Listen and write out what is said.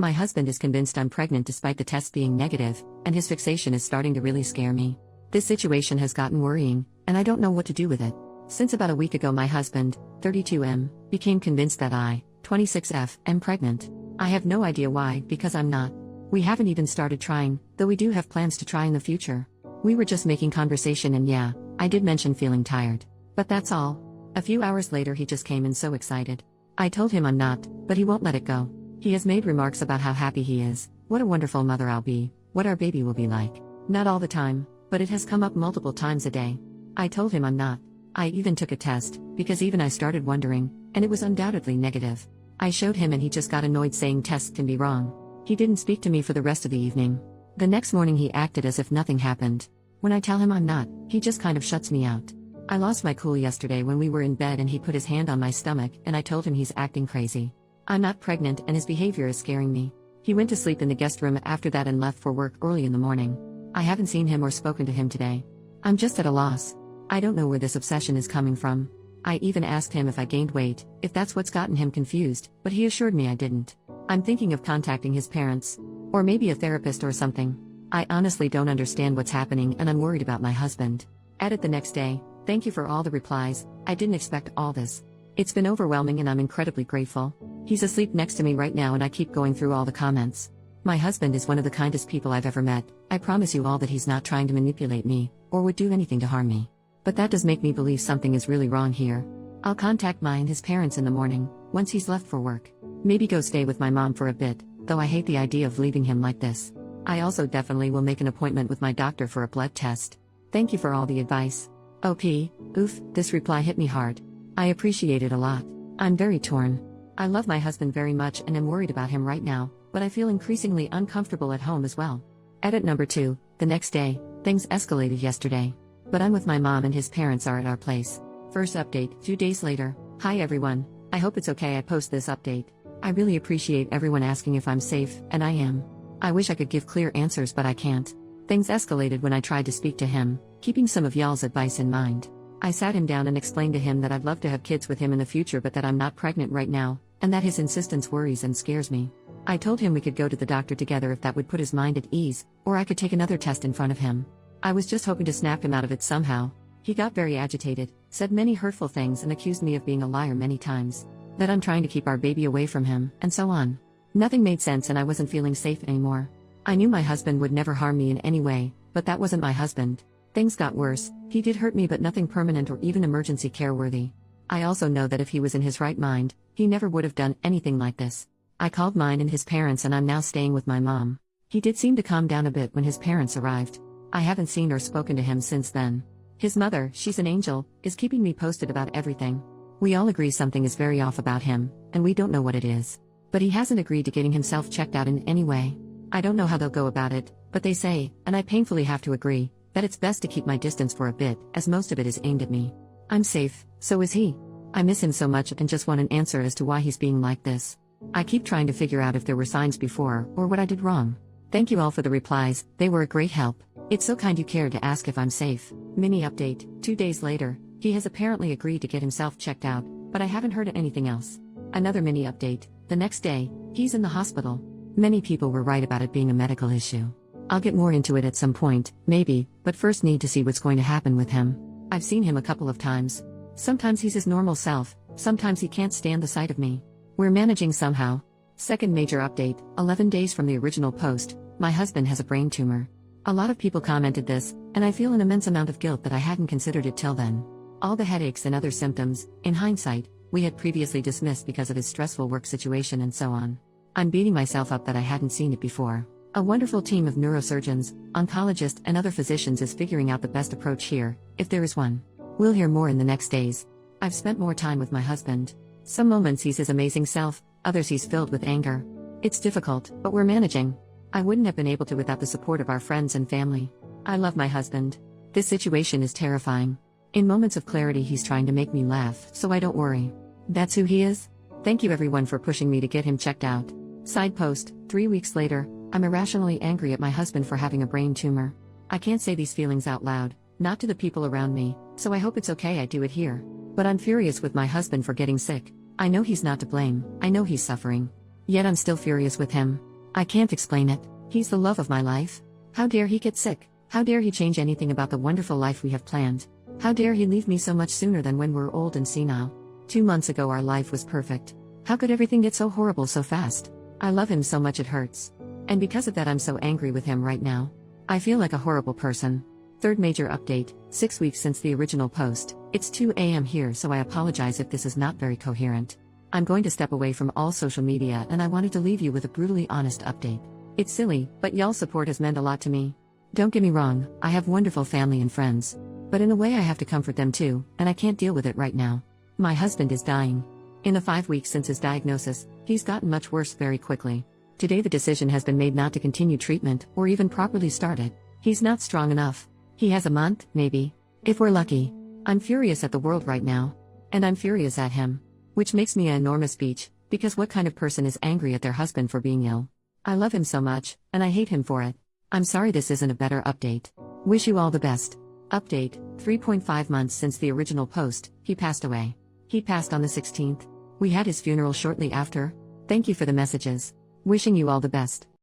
My husband is convinced I'm pregnant despite the test being negative, and his fixation is starting to really scare me. This situation has gotten worrying, and I don't know what to do with it. Since about a week ago my husband, 32M, became convinced that I, 26F, am pregnant. I have no idea why, because I'm not. We haven't even started trying, though we do have plans to try in the future. We were just making conversation and yeah, I did mention feeling tired. But that's all. A few hours later he just came in so excited. I told him I'm not, but he won't let it go. He has made remarks about how happy he is, what a wonderful mother I'll be, what our baby will be like. Not all the time, but it has come up multiple times a day. I told him I'm not. I even took a test, because even I started wondering, and it was undoubtedly negative. I showed him and he just got annoyed saying tests can be wrong. He didn't speak to me for the rest of the evening. The next morning he acted as if nothing happened. When I tell him I'm not, he just kind of shuts me out. I lost my cool yesterday when we were in bed and he put his hand on my stomach and I told him he's acting crazy. I'm not pregnant and his behavior is scaring me. He went to sleep in the guest room after that and left for work early in the morning. I haven't seen him or spoken to him today. I'm just at a loss. I don't know where this obsession is coming from. I even asked him if I gained weight, if that's what's gotten him confused, but he assured me I didn't. I'm thinking of contacting his parents. Or maybe a therapist or something. I honestly don't understand what's happening and I'm worried about my husband. Added the next day, thank you for all the replies, I didn't expect all this. It's been overwhelming and I'm incredibly grateful. He's asleep next to me right now and I keep going through all the comments. My husband is one of the kindest people I've ever met. I promise you all that he's not trying to manipulate me, or would do anything to harm me. But that does make me believe something is really wrong here. I'll contact his parents in the morning, once he's left for work. Maybe go stay with my mom for a bit, though I hate the idea of leaving him like this. I also definitely will make an appointment with my doctor for a blood test. Thank you for all the advice. Oof, this reply hit me hard. I appreciate it a lot. I'm very torn. I love my husband very much and am worried about him right now, but I feel increasingly uncomfortable at home as well. Edit number 2, the next day, things escalated yesterday. But I'm with my mom and his parents are at our place. First update, 2 days later. Hi everyone, I hope it's okay I post this update. I really appreciate everyone asking if I'm safe, and I am. I wish I could give clear answers but I can't. Things escalated when I tried to speak to him, keeping some of y'all's advice in mind. I sat him down and explained to him that I'd love to have kids with him in the future but that I'm not pregnant right now, and that his insistence worries and scares me. I told him we could go to the doctor together if that would put his mind at ease, or I could take another test in front of him. I was just hoping to snap him out of it somehow. He got very agitated, said many hurtful things and accused me of being a liar many times. That I'm trying to keep our baby away from him, and so on. Nothing made sense and I wasn't feeling safe anymore. I knew my husband would never harm me in any way, but that wasn't my husband. Things got worse, he did hurt me but nothing permanent or even emergency care worthy. I also know that if he was in his right mind, he never would have done anything like this. I called mine and his parents and I'm now staying with my mom. He did seem to calm down a bit when his parents arrived. I haven't seen or spoken to him since then. His mother, she's an angel, is keeping me posted about everything. We all agree something is very off about him, and we don't know what it is. But he hasn't agreed to getting himself checked out in any way. I don't know how they'll go about it, but they say, and I painfully have to agree, that it's best to keep my distance for a bit, as most of it is aimed at me. I'm safe, so is he. I miss him so much and just want an answer as to why he's being like this. I keep trying to figure out if there were signs before, or what I did wrong. Thank you all for the replies, they were a great help. It's so kind you cared to ask if I'm safe. Mini update, 2 days later, he has apparently agreed to get himself checked out, but I haven't heard anything else. Another mini update, the next day, he's in the hospital. Many people were right about it being a medical issue. I'll get more into it at some point, maybe, but first need to see what's going to happen with him. I've seen him a couple of times. Sometimes he's his normal self, sometimes he can't stand the sight of me. We're managing somehow. Second major update, 11 days from the original post, my husband has a brain tumor. A lot of people commented this, and I feel an immense amount of guilt that I hadn't considered it till then. All the headaches and other symptoms, in hindsight, we had previously dismissed because of his stressful work situation and so on. I'm beating myself up that I hadn't seen it before. A wonderful team of neurosurgeons, oncologists and other physicians is figuring out the best approach here, if there is one. We'll hear more in the next days. I've spent more time with my husband. Some moments he's his amazing self, others he's filled with anger. It's difficult, but we're managing. I wouldn't have been able to without the support of our friends and family. I love my husband. This situation is terrifying. In moments of clarity he's trying to make me laugh, so I don't worry. That's who he is? Thank you everyone for pushing me to get him checked out. Side post, 3 weeks later, I'm irrationally angry at my husband for having a brain tumor. I can't say these feelings out loud, not to the people around me, so I hope it's okay I do it here. But I'm furious with my husband for getting sick. I know he's not to blame, I know he's suffering. Yet I'm still furious with him. I can't explain it. He's the love of my life. How dare he get sick? How dare he change anything about the wonderful life we have planned? How dare he leave me so much sooner than when we're old and senile? 2 months ago our life was perfect. How could everything get so horrible so fast? I love him so much it hurts. And because of that I'm so angry with him right now. I feel like a horrible person. Third major update, 6 weeks since the original post. It's 2 a.m. here, so I apologize if this is not very coherent. I'm going to step away from all social media and I wanted to leave you with a brutally honest update. It's silly, but y'all's support has meant a lot to me. Don't get me wrong, I have wonderful family and friends. But in a way I have to comfort them too, and I can't deal with it right now. My husband is dying. In the 5 weeks since his diagnosis, he's gotten much worse very quickly. Today the decision has been made not to continue treatment, or even properly start it. He's not strong enough. He has a month, maybe. If we're lucky. I'm furious at the world right now. And I'm furious at him. Which makes me an enormous bitch, because what kind of person is angry at their husband for being ill? I love him so much, and I hate him for it. I'm sorry this isn't a better update. Wish you all the best. Update, 3.5 months since the original post, he passed away. He passed on the 16th. We had his funeral shortly after. Thank you for the messages. Wishing you all the best.